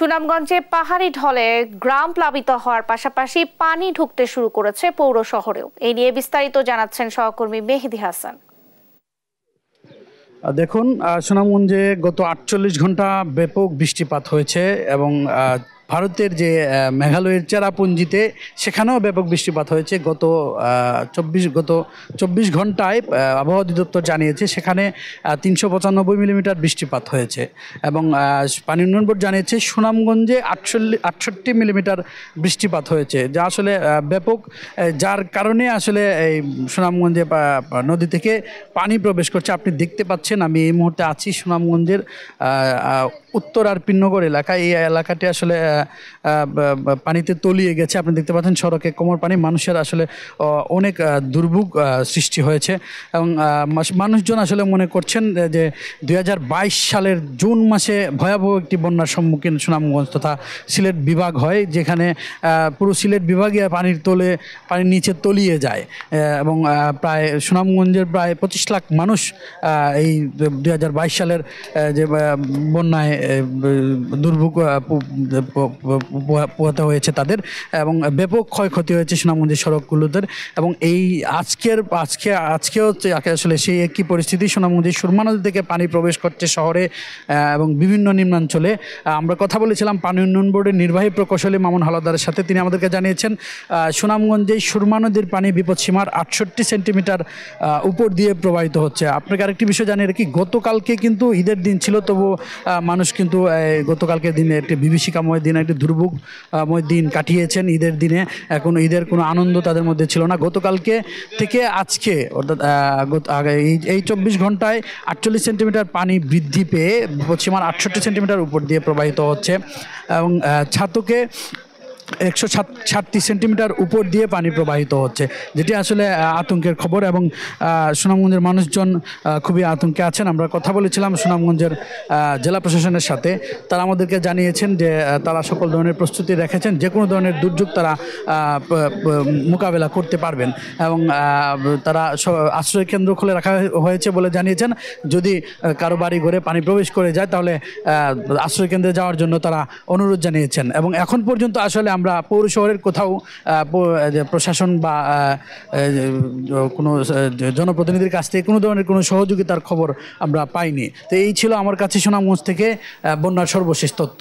সুনামগঞ্জে পাহাড়ি ঢলে গ্রাম প্লাবিত হওয়ার পাশাপাশি পানি ঢুকতে শুরু করেছে পৌর শহরেও। এই নিয়ে বিস্তারিত জানাচ্ছেন সহকর্মী মেহেদি হাসান। দেখুন, সুনামগঞ্জে গত ৪৮ ঘন্টা ব্যাপক বৃষ্টিপাত হয়েছে এবং ভারতের যে মেঘালয়ের চেরাপুঞ্জিতে সেখানেও ব্যাপক বৃষ্টিপাত হয়েছে। গত ২৪ ঘন্টায় আবহাওয়া অধিদপ্তর জানিয়েছে সেখানে ৩৯৫ মিলিমিটার বৃষ্টিপাত হয়েছে এবং পানি উন্নয়ন বোর্ড জানিয়েছে সুনামগঞ্জে ৬৮ মিলিমিটার বৃষ্টিপাত হয়েছে, যা আসলে ব্যাপক, যার কারণে আসলে এই সুনামগঞ্জে নদী থেকে পানি প্রবেশ করছে। আপনি দেখতে পাচ্ছেন আমি এই মুহূর্তে আছি সুনামগঞ্জের উত্তর আর পিন্নগর এলাকা। এই এলাকাটি আসলে পানিতে তলিয়ে গেছে। আপনি দেখতে পাচ্ছেন সড়কে কোমর পানি। মানুষের আসলে অনেক দুর্ভোগ সৃষ্টি হয়েছে এবং মানুষজন আসলে মনে করছেন যে ২০২২ সালের জুন মাসে ভয়াবহ একটি বন্যার সম্মুখীন সুনামগঞ্জ তথা সিলেট বিভাগ হয়, যেখানে পুরো সিলেট বিভাগে পানির নিচে তলিয়ে যায় এবং প্রায় সুনামগঞ্জের প্রায় ২৫ লাখ মানুষ এই ২০২২ সালের যে বন্যায় দুর্ভোগ পোহাতে হয়েছে তাদের, এবং ব্যাপক ক্ষয়ক্ষতি হয়েছে সুনামগঞ্জের সড়কগুলোতে। এবং এই আজকেও আসলে সেই একই পরিস্থিতি। সুনামগঞ্জের সুরমা নদী থেকে পানি প্রবেশ করছে শহরে এবং বিভিন্ন নিম্নাঞ্চলে। আমরা কথা বলেছিলাম পানি উন্নয়ন বোর্ডের নির্বাহী প্রকৌশলী মামুন হাওলাদারের সাথে। তিনি আমাদেরকে জানিয়েছেন সুনামগঞ্জে সুরমা নদীর পানি বিপদসীমার ৬৮ সেন্টিমিটার উপর দিয়ে প্রবাহিত হচ্ছে। আপনাকে আরেকটি বিষয় জানিয়ে রাখি, গতকালকে কিন্তু ঈদের দিন ছিল, তবু মানুষ কিন্তু গতকালকের দিনে একটি বিভীষিকাময় দিন, একটি দুর্ভোগময় দিন কাটিয়েছেন। ঈদের দিনে ঈদের কোনো আনন্দ তাদের মধ্যে ছিল না। গতকালকে থেকে আজকে অর্থাৎ এই ২৪ ঘন্টায় ৪৮ সেন্টিমিটার পানি বৃদ্ধি পেয়ে পশ্চিমার ৬৮ সেন্টিমিটার উপর দিয়ে প্রবাহিত হচ্ছে এবং ছাতকে ১৬০ সেন্টিমিটার উপর দিয়ে পানি প্রবাহিত হচ্ছে, যেটি আসলে আতঙ্কের খবর। এবং সুনামগঞ্জের মানুষজন খুবই আতঙ্কে আছেন। আমরা কথা বলেছিলাম সুনামগঞ্জের জেলা প্রশাসনের সাথে। তারা আমাদেরকে জানিয়েছেন যে তারা সকল ধরনের প্রস্তুতি রেখেছেন, যে কোনো ধরনের দুর্যোগ তারা মোকাবেলা করতে পারবেন এবং তারা আশ্রয় কেন্দ্র খুলে রাখা হয়েছে বলে জানিয়েছেন। যদি কারো বাড়ি ঘরে পানি প্রবেশ করে যায় তাহলে আশ্রয় কেন্দ্রে যাওয়ার জন্য তারা অনুরোধ জানিয়েছেন। এবং এখন পর্যন্ত আসলে আমরা পৌর শহরের কোথাও প্রশাসন বা কোনো জনপ্রতিনিধির কাছ থেকে কোনো ধরনের কোনো সহযোগিতার খবর আমরা পাইনি। তো এই ছিল আমার কাছে সুনামগঞ্জ থেকে বন্যার সর্বশেষ তথ্য।